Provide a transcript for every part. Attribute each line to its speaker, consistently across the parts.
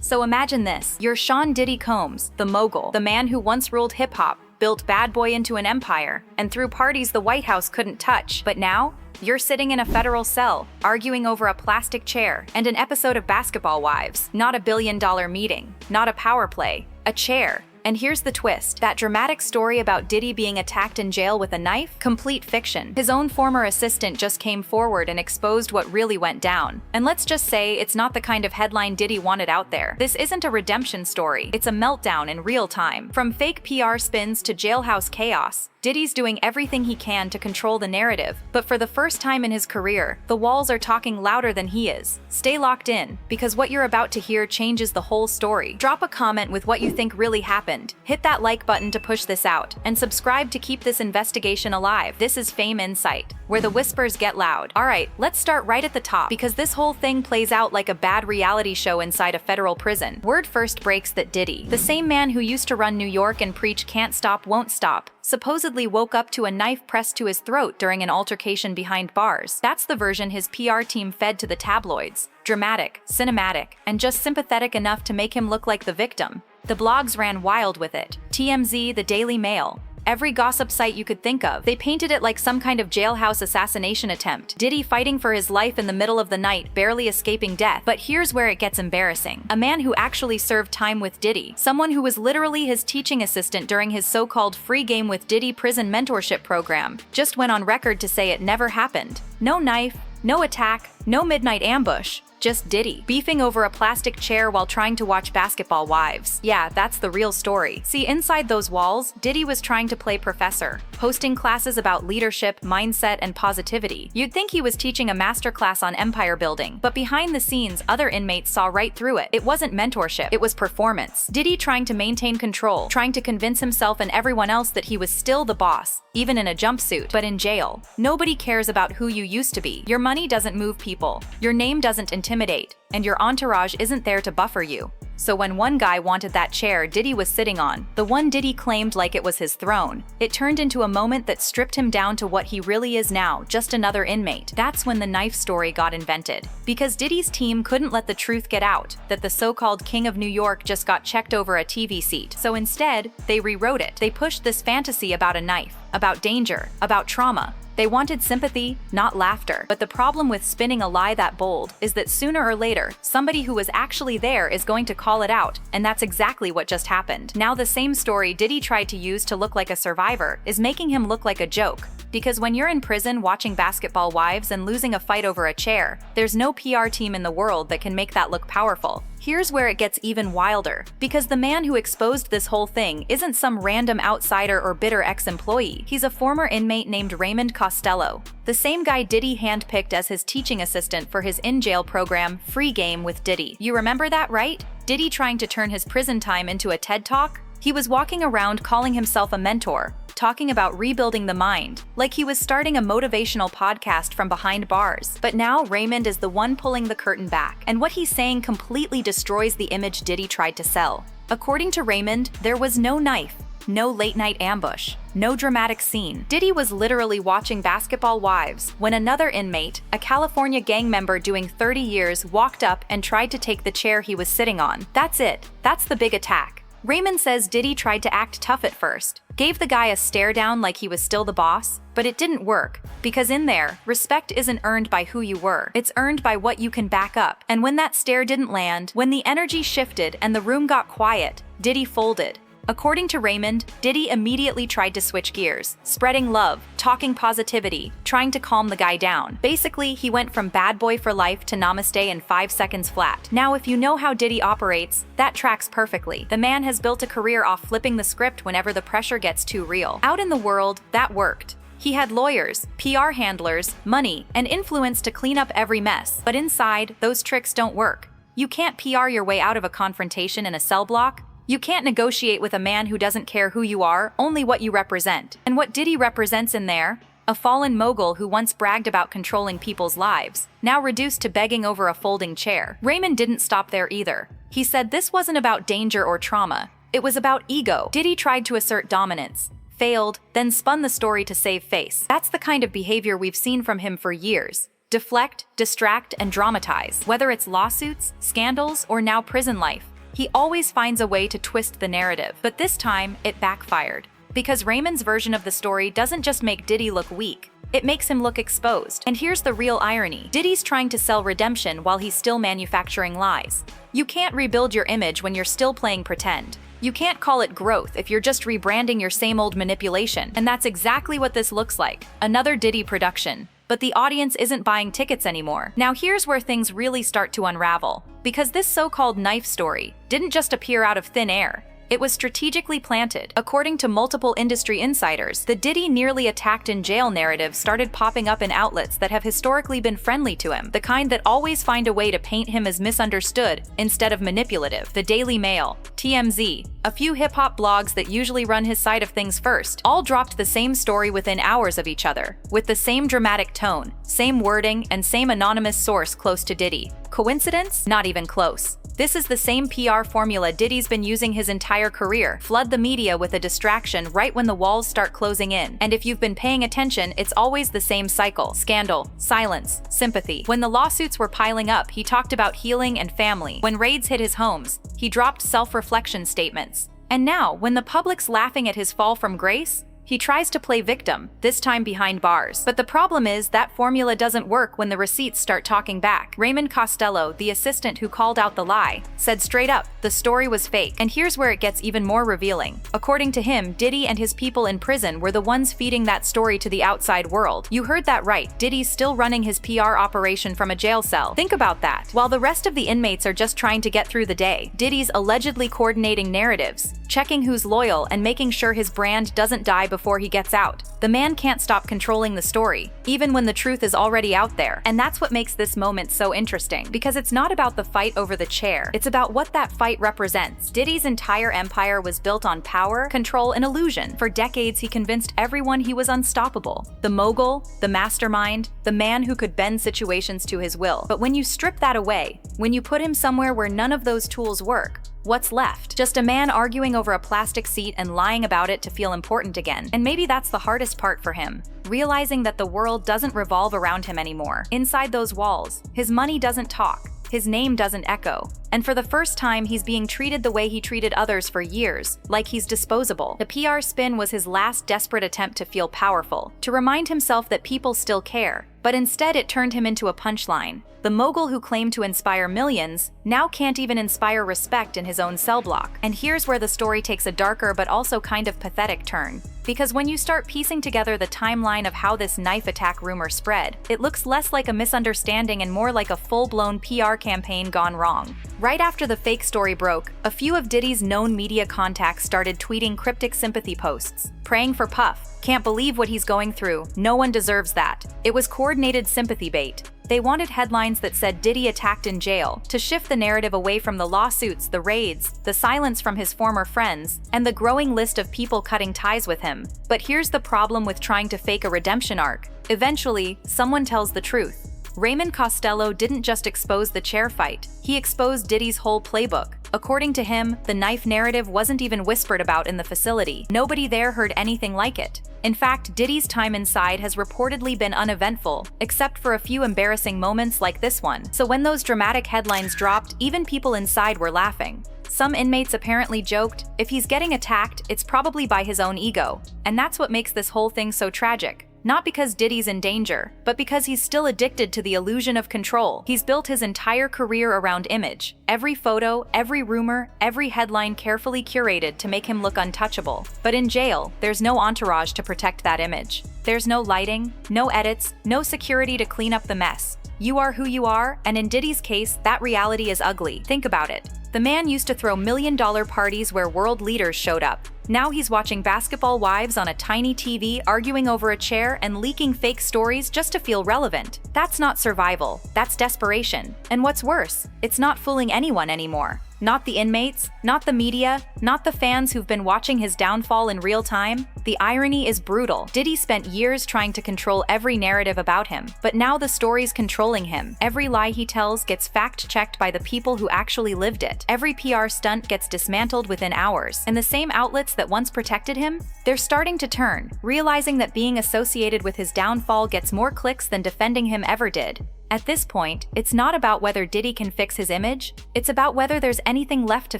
Speaker 1: So imagine this. You're Sean Diddy Combs, the mogul, the man who once ruled hip-hop, built Bad Boy into an empire, and threw parties the White House couldn't touch. But now, you're sitting in a federal cell, arguing over a plastic chair and an episode of Basketball Wives. Not a billion-dollar meeting, not a power play, a chair. And here's the twist. That dramatic story about Diddy being attacked in jail with a knife? Complete fiction. His own former assistant just came forward and exposed what really went down. And let's just say it's not the kind of headline Diddy wanted out there. This isn't a redemption story. It's a meltdown in real time. From fake PR spins to jailhouse chaos, Diddy's doing everything he can to control the narrative, but for the first time in his career, the walls are talking louder than he is. Stay locked in, because what you're about to hear changes the whole story. Drop a comment with what you think really happened, hit that like button to push this out, and subscribe to keep this investigation alive. This is Fame Insight, where the whispers get loud. Alright, let's start right at the top, because this whole thing plays out like a bad reality show inside a federal prison. Word first breaks that Diddy, the same man who used to run New York and preach can't stop, won't stop, supposedly woke up to a knife pressed to his throat during an altercation behind bars. That's the version his PR team fed to the tabloids. Dramatic, cinematic, and just sympathetic enough to make him look like the victim. The blogs ran wild with it. TMZ, the Daily Mail, every gossip site you could think of. They painted it like some kind of jailhouse assassination attempt. Diddy fighting for his life in the middle of the night, barely escaping death. But here's where it gets embarrassing. A man who actually served time with Diddy, someone who was literally his teaching assistant during his so-called free game with Diddy prison mentorship program, just went on record to say it never happened. No knife, no attack, no midnight ambush. Just Diddy, beefing over a plastic chair while trying to watch Basketball Wives. Yeah, that's the real story. See, inside those walls, Diddy was trying to play professor, hosting classes about leadership, mindset, and positivity. You'd think he was teaching a masterclass on empire building, but behind the scenes, other inmates saw right through it. It wasn't mentorship, it was performance. Diddy trying to maintain control, trying to convince himself and everyone else that he was still the boss, even in a jumpsuit. But in jail, nobody cares about who you used to be. Your money doesn't move people. Your name doesn't intimidate, and your entourage isn't there to buffer you. So when one guy wanted that chair Diddy was sitting on, the one Diddy claimed like it was his throne, it turned into a moment that stripped him down to what he really is now, just another inmate. That's when the knife story got invented. Because Diddy's team couldn't let the truth get out, that the so-called King of New York just got checked over a TV seat. So instead, they rewrote it. They pushed this fantasy about a knife, about danger, about trauma. They wanted sympathy, not laughter. But the problem with spinning a lie that bold is that sooner or later, somebody who was actually there is going to call it out, and that's exactly what just happened. Now the same story Diddy tried to use to look like a survivor is making him look like a joke. Because when you're in prison watching Basketball Wives and losing a fight over a chair, there's no PR team in the world that can make that look powerful. Here's where it gets even wilder, because the man who exposed this whole thing isn't some random outsider or bitter ex-employee. He's a former inmate named Raymond Costello, the same guy Diddy handpicked as his teaching assistant for his in-jail program, Free Game with Diddy. You remember that, right? Diddy trying to turn his prison time into a TED Talk? He was walking around calling himself a mentor, talking about rebuilding the mind, like he was starting a motivational podcast from behind bars. But now Raymond is the one pulling the curtain back, and what he's saying completely destroys the image Diddy tried to sell. According to Raymond, there was no knife, no late-night ambush, no dramatic scene. Diddy was literally watching Basketball Wives when another inmate, a California gang member doing 30 years, walked up and tried to take the chair he was sitting on. That's it. That's the big attack. Raymond says Diddy tried to act tough at first, gave the guy a stare down like he was still the boss, but it didn't work, because in there, respect isn't earned by who you were, it's earned by what you can back up. And when that stare didn't land, when the energy shifted and the room got quiet, Diddy folded. According to Raymond, Diddy immediately tried to switch gears, spreading love, talking positivity, trying to calm the guy down. Basically, he went from bad boy for life to namaste in 5 seconds flat. Now, if you know how Diddy operates, that tracks perfectly. The man has built a career off flipping the script whenever the pressure gets too real. Out in the world, that worked. He had lawyers, PR handlers, money, and influence to clean up every mess. But inside, those tricks don't work. You can't PR your way out of a confrontation in a cell block. You can't negotiate with a man who doesn't care who you are, only what you represent. And what Diddy represents in there? A fallen mogul who once bragged about controlling people's lives, now reduced to begging over a folding chair. Raymond didn't stop there either. He said this wasn't about danger or trauma. It was about ego. Diddy tried to assert dominance, failed, then spun the story to save face. That's the kind of behavior we've seen from him for years. Deflect, distract, and dramatize. Whether it's lawsuits, scandals, or now prison life, he always finds a way to twist the narrative. But this time, it backfired. Because Raymond's version of the story doesn't just make Diddy look weak, it makes him look exposed. And here's the real irony. Diddy's trying to sell redemption while he's still manufacturing lies. You can't rebuild your image when you're still playing pretend. You can't call it growth if you're just rebranding your same old manipulation. And that's exactly what this looks like. Another Diddy production. But the audience isn't buying tickets anymore. Now here's where things really start to unravel. Because this so-called knife story didn't just appear out of thin air. It was strategically planted. According to multiple industry insiders, the Diddy nearly attacked in jail narrative started popping up in outlets that have historically been friendly to him, the kind that always find a way to paint him as misunderstood instead of manipulative. The Daily Mail, TMZ, a few hip-hop blogs that usually run his side of things first, all dropped the same story within hours of each other, with the same dramatic tone, same wording, and same anonymous source close to Diddy. Coincidence? Not even close. This is the same PR formula Diddy's been using his entire career. Flood the media with a distraction right when the walls start closing in. And if you've been paying attention, it's always the same cycle. Scandal, silence, sympathy. When the lawsuits were piling up, he talked about healing and family. When raids hit his homes, he dropped self-reflection statements. And now, when the public's laughing at his fall from grace, he tries to play victim, this time behind bars. But the problem is that formula doesn't work when the receipts start talking back. Raymond Costello, the assistant who called out the lie, said straight up, the story was fake. And here's where it gets even more revealing. According to him, Diddy and his people in prison were the ones feeding that story to the outside world. You heard that right, Diddy's still running his PR operation from a jail cell. Think about that. While the rest of the inmates are just trying to get through the day, Diddy's allegedly coordinating narratives, checking who's loyal, and making sure his brand doesn't die before he gets out. The man can't stop controlling the story, even when the truth is already out there. And that's what makes this moment so interesting, because it's not about the fight over the chair, it's about what that fight represents. Diddy's entire empire was built on power, control, and illusion. For decades, he convinced everyone he was unstoppable. The mogul, the mastermind, the man who could bend situations to his will. But when you strip that away, when you put him somewhere where none of those tools work, what's left? Just a man arguing over a plastic seat and lying about it to feel important again. And maybe that's the hardest part for him, realizing that the world doesn't revolve around him anymore. Inside those walls, his money doesn't talk, his name doesn't echo. And for the first time, he's being treated the way he treated others for years, like he's disposable. The PR spin was his last desperate attempt to feel powerful, to remind himself that people still care. But instead, it turned him into a punchline. The mogul who claimed to inspire millions now can't even inspire respect in his own cell block. And here's where the story takes a darker but also kind of pathetic turn. Because when you start piecing together the timeline of how this knife attack rumor spread, it looks less like a misunderstanding and more like a full-blown PR campaign gone wrong. Right after the fake story broke, a few of Diddy's known media contacts started tweeting cryptic sympathy posts, praying for Puff. Can't believe what he's going through. No one deserves that. It was coordinated sympathy bait. They wanted headlines that said Diddy attacked in jail, to shift the narrative away from the lawsuits, the raids, the silence from his former friends, and the growing list of people cutting ties with him. But here's the problem with trying to fake a redemption arc. Eventually, someone tells the truth. Raymond Costello didn't just expose the chair fight, he exposed Diddy's whole playbook. According to him, the knife narrative wasn't even whispered about in the facility. Nobody there heard anything like it. In fact, Diddy's time inside has reportedly been uneventful, except for a few embarrassing moments like this one. So when those dramatic headlines dropped, even people inside were laughing. Some inmates apparently joked, if he's getting attacked, it's probably by his own ego. And that's what makes this whole thing so tragic. Not because Diddy's in danger, but because he's still addicted to the illusion of control. He's built his entire career around image. Every photo, every rumor, every headline carefully curated to make him look untouchable. But in jail, there's no entourage to protect that image. There's no lighting, no edits, no security to clean up the mess. You are who you are, and in Diddy's case, that reality is ugly. Think about it. The man used to throw million-dollar parties where world leaders showed up. Now he's watching basketball wives on a tiny TV, arguing over a chair and leaking fake stories just to feel relevant. That's not survival, that's desperation. And what's worse, it's not fooling anyone anymore. Not the inmates, not the media, not the fans who've been watching his downfall in real time. The irony is brutal. Diddy spent years trying to control every narrative about him, but now the story's controlling him. Every lie he tells gets fact-checked by the people who actually lived it. Every PR stunt gets dismantled within hours. And the same outlets that once protected him, they're starting to turn, realizing that being associated with his downfall gets more clicks than defending him ever did. At this point, it's not about whether Diddy can fix his image, it's about whether there's anything left to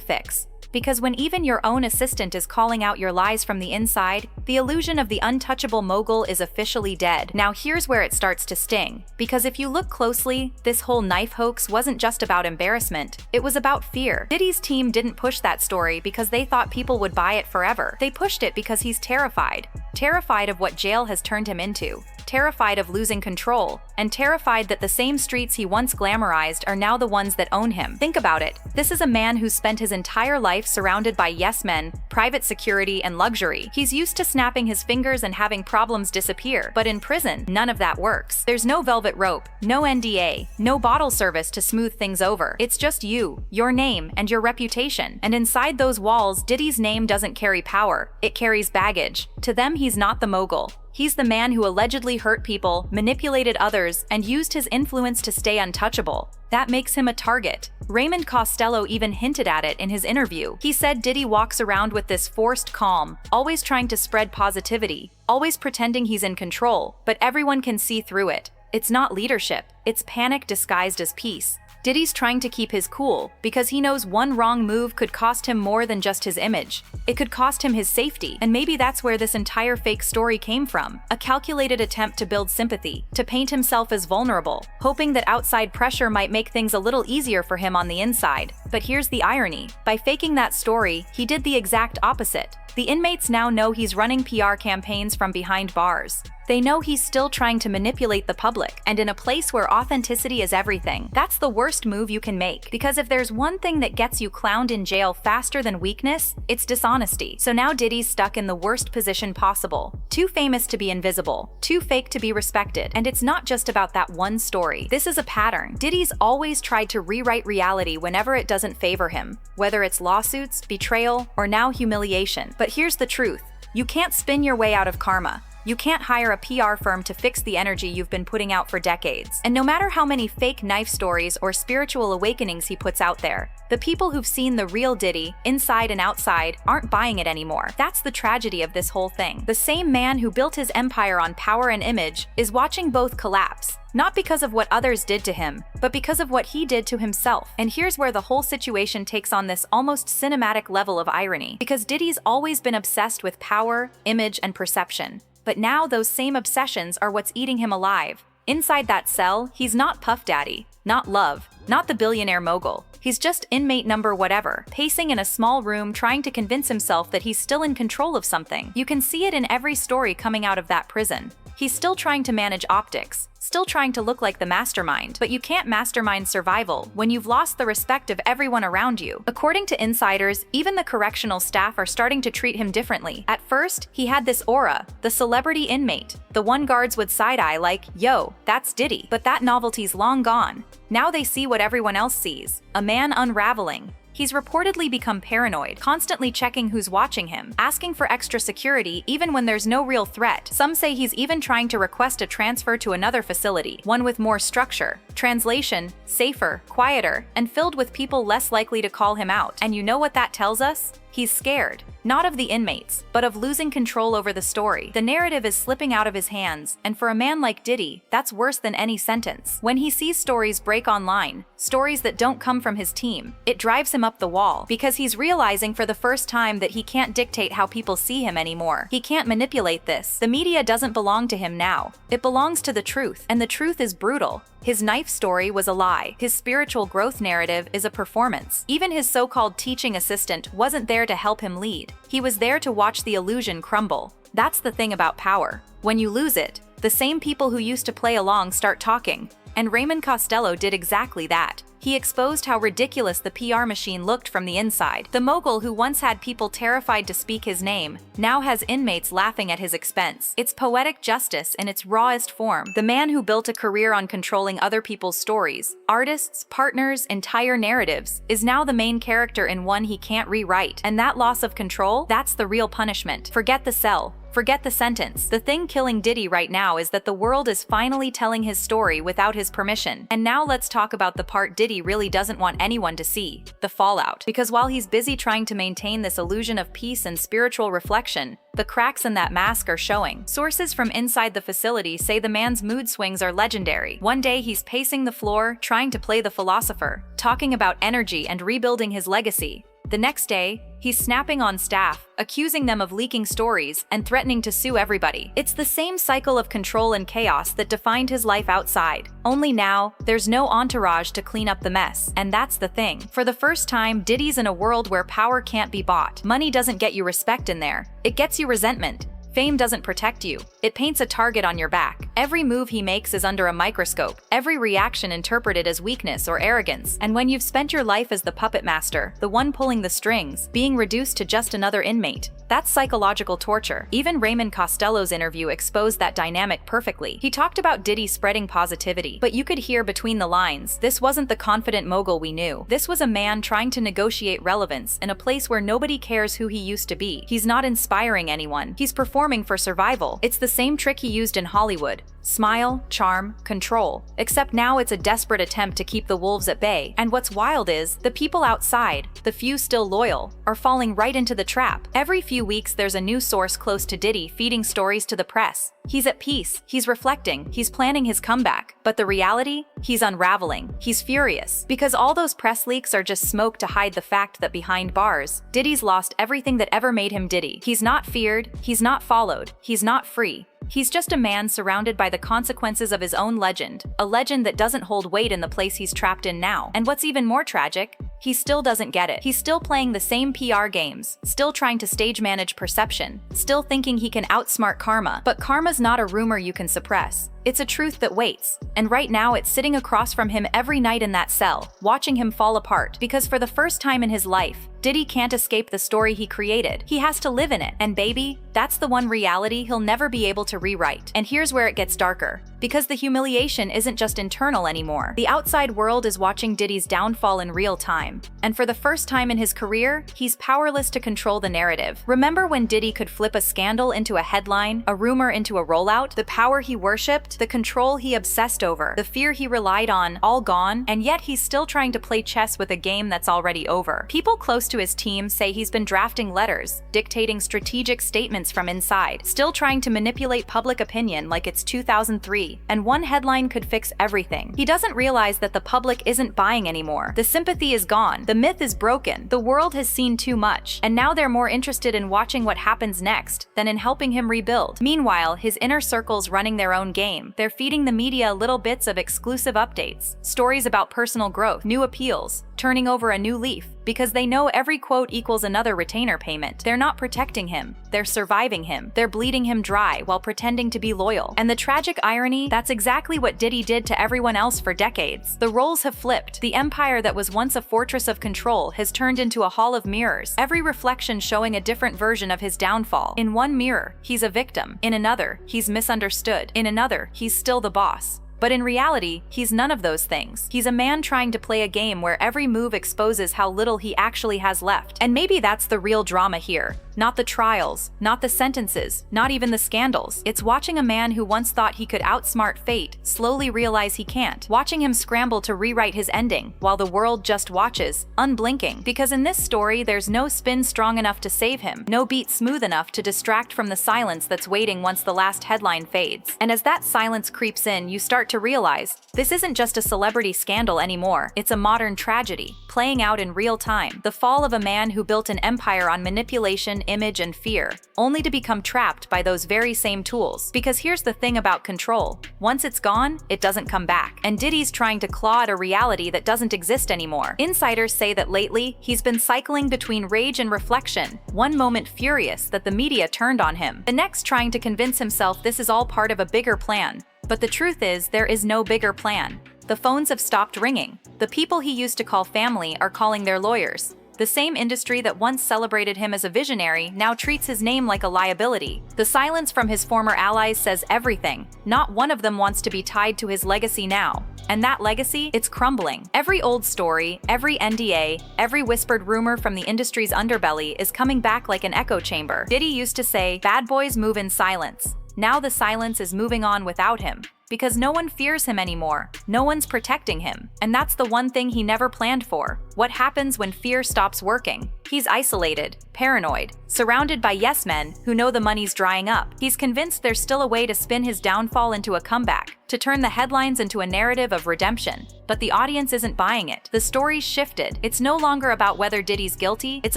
Speaker 1: fix. Because when even your own assistant is calling out your lies from the inside, the illusion of the untouchable mogul is officially dead. Now here's where it starts to sting. Because if you look closely, this whole knife hoax wasn't just about embarrassment, it was about fear. Diddy's team didn't push that story because they thought people would buy it forever. They pushed it because he's terrified. Terrified of what jail has turned him into. Terrified of losing control, and terrified that the same streets he once glamorized are now the ones that own him. Think about it. This is a man who's spent his entire life surrounded by yes men, private security, and luxury. He's used to snapping his fingers and having problems disappear, but in prison, none of that works. There's no velvet rope, no NDA, no bottle service to smooth things over. It's just you, your name, and your reputation. And inside those walls, Diddy's name doesn't carry power, it carries baggage. To them, he's not the mogul. He's the man who allegedly hurt people, manipulated others, and used his influence to stay untouchable. That makes him a target. Raymond Costello even hinted at it in his interview. He said Diddy walks around with this forced calm, always trying to spread positivity, always pretending he's in control, but everyone can see through it. It's not leadership, it's panic disguised as peace. Diddy's trying to keep his cool because he knows one wrong move could cost him more than just his image. It could cost him his safety, and maybe that's where this entire fake story came from. A calculated attempt to build sympathy, to paint himself as vulnerable, hoping that outside pressure might make things a little easier for him on the inside. But here's the irony. By faking that story, he did the exact opposite. The inmates now know he's running PR campaigns from behind bars. They know he's still trying to manipulate the public, and in a place where authenticity is everything, that's the worst move you can make. Because if there's one thing that gets you clowned in jail faster than weakness, it's dishonesty. So now Diddy's stuck in the worst position possible. Too famous to be invisible, too fake to be respected, and it's not just about that one story. This is a pattern. Diddy's always tried to rewrite reality whenever it doesn't favor him, whether it's lawsuits, betrayal, or now humiliation. But here's the truth. You can't spin your way out of karma. You can't hire a PR firm to fix the energy you've been putting out for decades. And no matter how many fake knife stories or spiritual awakenings he puts out there, the people who've seen the real Diddy, inside and outside, aren't buying it anymore. That's the tragedy of this whole thing. The same man who built his empire on power and image is watching both collapse. Not because of what others did to him, but because of what he did to himself. And here's where the whole situation takes on this almost cinematic level of irony. Because Diddy's always been obsessed with power, image, and perception. But now those same obsessions are what's eating him alive. Inside that cell, he's not Puff Daddy, not Love, not the billionaire mogul. He's just inmate number whatever, pacing in a small room trying to convince himself that he's still in control of something. You can see it in every story coming out of that prison. He's still trying to manage optics, still trying to look like the mastermind, but you can't mastermind survival when you've lost the respect of everyone around you. According to insiders, even the correctional staff are starting to treat him differently. At first, he had this aura, the celebrity inmate. The one guards would side-eye like, yo, that's Diddy. But that novelty's long gone. Now they see what everyone else sees, a man unraveling. He's reportedly become paranoid, constantly checking who's watching him, asking for extra security even when there's no real threat. Some say he's even trying to request a transfer to another facility, one with more structure. Translation: safer, quieter, and filled with people less likely to call him out. And you know what that tells us? He's scared. Not of the inmates, but of losing control over the story. The narrative is slipping out of his hands, and for a man like Diddy, that's worse than any sentence. When he sees stories break online, stories that don't come from his team, it drives him up the wall, because he's realizing for the first time that he can't dictate how people see him anymore. He can't manipulate this. The media doesn't belong to him now. It belongs to the truth, and the truth is brutal. His knife story was a lie. His spiritual growth narrative is a performance. Even his so-called teaching assistant wasn't there to help him lead. He was there to watch the illusion crumble. That's the thing about power. When you lose it, the same people who used to play along start talking. And Raymond Costello did exactly that. He exposed how ridiculous the PR machine looked from the inside. The mogul who once had people terrified to speak his name now has inmates laughing at his expense. It's poetic justice in its rawest form. The man who built a career on controlling other people's stories, artists, partners, entire narratives, is now the main character in one he can't rewrite. And that loss of control, that's the real punishment. Forget the cell. Forget the sentence. The thing killing Diddy right now is that the world is finally telling his story without his permission. And now let's talk about the part Diddy really doesn't want anyone to see, the fallout. Because while he's busy trying to maintain this illusion of peace and spiritual reflection, the cracks in that mask are showing. Sources from inside the facility say the man's mood swings are legendary. One day he's pacing the floor, trying to play the philosopher, talking about energy and rebuilding his legacy. The next day, he's snapping on staff, accusing them of leaking stories, and threatening to sue everybody. It's the same cycle of control and chaos that defined his life outside. Only now, there's no entourage to clean up the mess. And that's the thing. For the first time, Diddy's in a world where power can't be bought. Money doesn't get you respect in there. It gets you resentment. Fame doesn't protect you. It paints a target on your back. Every move he makes is under a microscope, every reaction interpreted as weakness or arrogance. And when you've spent your life as the puppet master, the one pulling the strings, being reduced to just another inmate, that's psychological torture. Even Raymond Costello's interview exposed that dynamic perfectly. He talked about Diddy spreading positivity, but you could hear between the lines, this wasn't the confident mogul we knew. This was a man trying to negotiate relevance in a place where nobody cares who he used to be. He's not inspiring anyone. He's performing for survival. It's the same trick he used in Hollywood. Smile, charm, control. Except now it's a desperate attempt to keep the wolves at bay. And what's wild is, the people outside, the few still loyal, are falling right into the trap. Every few weeks there's a new source close to Diddy feeding stories to the press. He's at peace, he's reflecting, he's planning his comeback. But the reality? He's unraveling. He's furious. Because all those press leaks are just smoke to hide the fact that behind bars, Diddy's lost everything that ever made him Diddy. He's not feared, he's not followed, he's not free. He's just a man surrounded by the consequences of his own legend, a legend that doesn't hold weight in the place he's trapped in now. And what's even more tragic, he still doesn't get it. He's still playing the same PR games, still trying to stage manage perception, still thinking he can outsmart karma. But karma's not a rumor you can suppress. It's a truth that waits. And right now it's sitting across from him every night in that cell, watching him fall apart. Because for the first time in his life, Diddy can't escape the story he created. He has to live in it. And baby, that's the one reality he'll never be able to rewrite. And here's where it gets darker. Because the humiliation isn't just internal anymore. The outside world is watching Diddy's downfall in real time. And for the first time in his career, he's powerless to control the narrative. Remember when Diddy could flip a scandal into a headline, a rumor into a rollout? The power he worshipped, the control he obsessed over, the fear he relied on, all gone, and yet he's still trying to play chess with a game that's already over. People close to his team say he's been drafting letters, dictating strategic statements from inside, still trying to manipulate public opinion like it's 2003, and one headline could fix everything. He doesn't realize that the public isn't buying anymore. The sympathy is gone. The myth is broken. The world has seen too much, and now they're more interested in watching what happens next than in helping him rebuild. Meanwhile, his inner circle's running their own game. They're feeding the media little bits of exclusive updates, stories about personal growth, new appeals, turning over a new leaf, because they know every quote equals another retainer payment. They're not protecting him, they're surviving him. They're bleeding him dry while pretending to be loyal. And the tragic irony, that's exactly what Diddy did to everyone else for decades. The roles have flipped. The empire that was once a fortress of control has turned into a hall of mirrors, every reflection showing a different version of his downfall. In one mirror, he's a victim. In another, he's misunderstood. In another, he's still the boss. But in reality, he's none of those things. He's a man trying to play a game where every move exposes how little he actually has left. And maybe that's the real drama here. Not the trials, not the sentences, not even the scandals. It's watching a man who once thought he could outsmart fate slowly realize he can't. Watching him scramble to rewrite his ending, while the world just watches, unblinking. Because in this story, there's no spin strong enough to save him, no beat smooth enough to distract from the silence that's waiting once the last headline fades. And as that silence creeps in, you start to realize this isn't just a celebrity scandal anymore. It's a modern tragedy, playing out in real time. The fall of a man who built an empire on manipulation, image, and fear, only to become trapped by those very same tools. Because here's the thing about control. Once it's gone, it doesn't come back. And Diddy's trying to claw at a reality that doesn't exist anymore. Insiders say that lately, he's been cycling between rage and reflection. One moment furious that the media turned on him, the next trying to convince himself this is all part of a bigger plan. But the truth is, there is no bigger plan. The phones have stopped ringing. The people he used to call family are calling their lawyers. The same industry that once celebrated him as a visionary now treats his name like a liability. The silence from his former allies says everything. Not one of them wants to be tied to his legacy now. And that legacy, it's crumbling. Every old story, every NDA, every whispered rumor from the industry's underbelly is coming back like an echo chamber. Diddy used to say, "Bad boys move in silence." Now the silence is moving on without him. Because no one fears him anymore. No one's protecting him. And that's the one thing he never planned for. What happens when fear stops working? He's isolated, paranoid, surrounded by yes men who know the money's drying up. He's convinced there's still a way to spin his downfall into a comeback, to turn the headlines into a narrative of redemption. But the audience isn't buying it. The story's shifted. It's no longer about whether Diddy's guilty, it's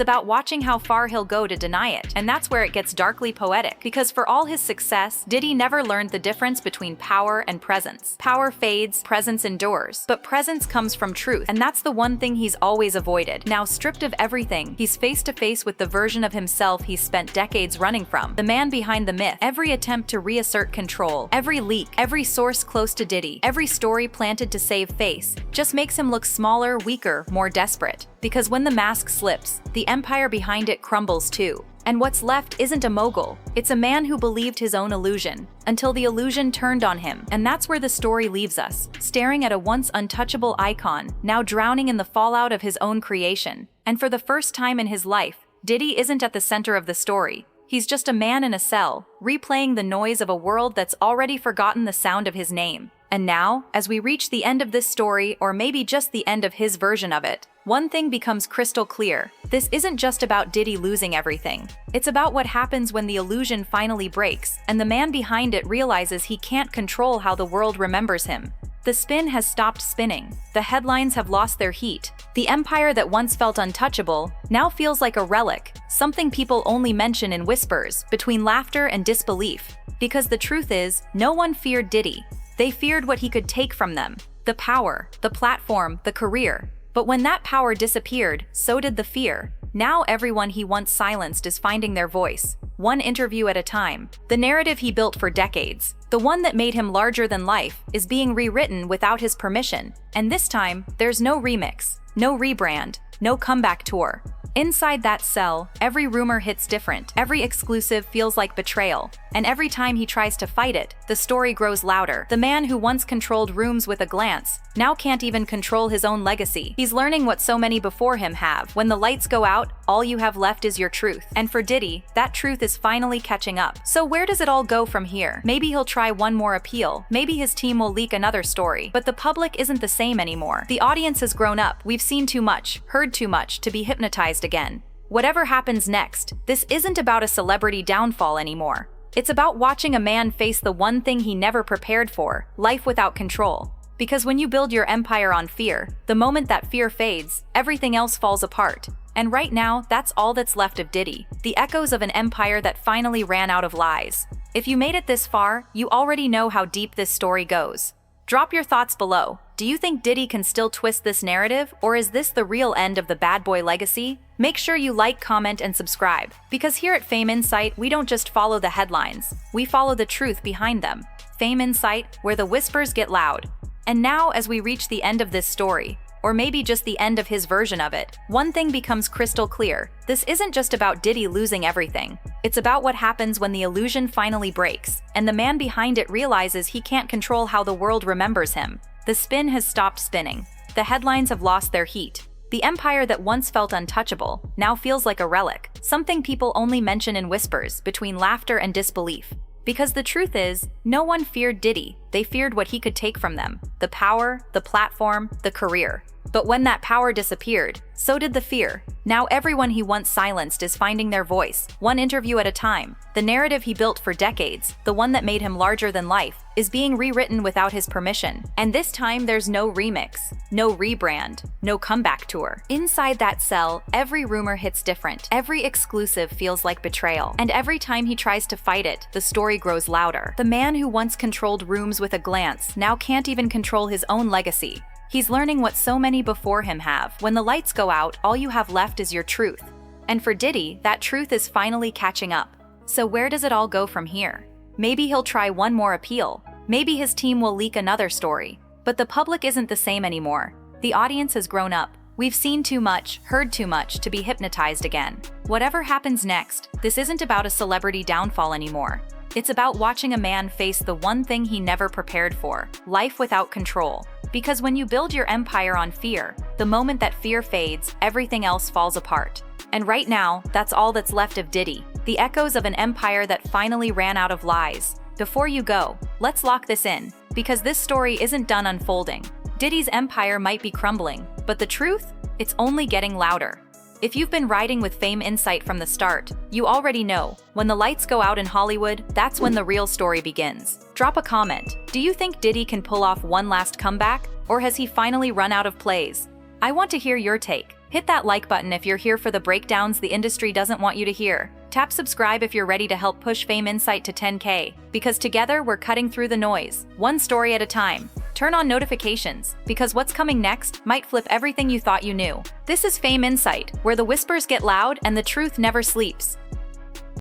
Speaker 1: about watching how far he'll go to deny it. And that's where it gets darkly poetic. Because for all his success, Diddy never learned the difference between power and presence. Power fades, presence endures. But presence comes from truth, and that's the one thing he's always avoided. Now stripped of everything, he's face to face with the version of himself he's spent decades running from. The man behind the myth. Every attempt to reassert control, every leak, every source close to Diddy, every story planted to save face, just makes him look smaller, weaker, more desperate. Because when the mask slips, the empire behind it crumbles too. And what's left isn't a mogul, it's a man who believed his own illusion, until the illusion turned on him. And that's where the story leaves us, staring at a once untouchable icon, now drowning in the fallout of his own creation. And for the first time in his life, Diddy isn't at the center of the story. He's just a man in a cell, replaying the noise of a world that's already forgotten the sound of his name. And now, as we reach the end of this story, or maybe just the end of his version of it, one thing becomes crystal clear. This isn't just about Diddy losing everything. It's about what happens when the illusion finally breaks, and the man behind it realizes he can't control how the world remembers him. The spin has stopped spinning. The headlines have lost their heat. The empire that once felt untouchable now feels like a relic, something people only mention in whispers, between laughter and disbelief. Because the truth is, no one feared Diddy. They feared what he could take from them. The power, the platform, the career. But when that power disappeared, so did the fear. Now everyone he once silenced is finding their voice, one interview at a time. The narrative he built for decades, the one that made him larger than life, is being rewritten without his permission. And this time, there's no remix, no rebrand, no comeback tour. Inside that cell, every rumor hits different, every exclusive feels like betrayal, and every time he tries to fight it, the story grows louder. The man who once controlled rooms with a glance now can't even control his own legacy. He's learning what so many before him have. When the lights go out, all you have left is your truth. And for Diddy, that truth is finally catching up. So where does it all go from here? Maybe he'll try one more appeal. Maybe his team will leak another story. But the public isn't the same anymore. The audience has grown up. We've seen too much, heard too much to be hypnotized again. Whatever happens next, this isn't about a celebrity downfall anymore. It's about watching a man face the one thing he never prepared for, life without control. Because when you build your empire on fear, the moment that fear fades, everything else falls apart. And right now, that's all that's left of Diddy, the echoes of an empire that finally ran out of lies. If you made it this far, you already know how deep this story goes. Drop your thoughts below. Do you think Diddy can still twist this narrative, or is this the real end of the bad boy legacy? Make sure you like, comment, and subscribe, because here at Fame Insight, we don't just follow the headlines, we follow the truth behind them. Fame Insight, where the whispers get loud. And now, as we reach the end of this story, or maybe just the end of his version of it, one thing becomes crystal clear. This isn't just about Diddy losing everything. It's about what happens when the illusion finally breaks, and the man behind it realizes he can't control how the world remembers him. The spin has stopped spinning. The headlines have lost their heat. The empire that once felt untouchable now feels like a relic, something people only mention in whispers, between laughter and disbelief. Because the truth is, no one feared Diddy. They feared what he could take from them. The power, the platform, the career. But when that power disappeared, so did the fear. Now everyone he once silenced is finding their voice, one interview at a time. The narrative he built for decades, the one that made him larger than life, is being rewritten without his permission. And this time there's no remix, no rebrand, no comeback tour. Inside that cell, every rumor hits different. Every exclusive feels like betrayal. And every time he tries to fight it, the story grows louder. The man who once controlled rooms with a glance now can't even control his own legacy. He's learning what so many before him have. When the lights go out, all you have left is your truth. And for Diddy, that truth is finally catching up. So where does it all go from here? Maybe he'll try one more appeal. Maybe his team will leak another story. But the public isn't the same anymore. The audience has grown up. We've seen too much, heard too much to be hypnotized again. Whatever happens next, this isn't about a celebrity downfall anymore. It's about watching a man face the one thing he never prepared for: life without control. Because when you build your empire on fear, the moment that fear fades, everything else falls apart. And right now, that's all that's left of Diddy, the echoes of an empire that finally ran out of lies. Before you go, let's lock this in, because this story isn't done unfolding. Diddy's empire might be crumbling, but the truth? It's only getting louder. If you've been riding with Fame Insight from the start, you already know, when the lights go out in Hollywood, that's when the real story begins. Drop a comment. Do you think Diddy can pull off one last comeback, or has he finally run out of plays? I want to hear your take. Hit that like button if you're here for the breakdowns the industry doesn't want you to hear. Tap subscribe if you're ready to help push Fame Insight to 10K, because together we're cutting through the noise, one story at a time. Turn on notifications, because what's coming next might flip everything you thought you knew. This is Fame Insight, where the whispers get loud and the truth never sleeps.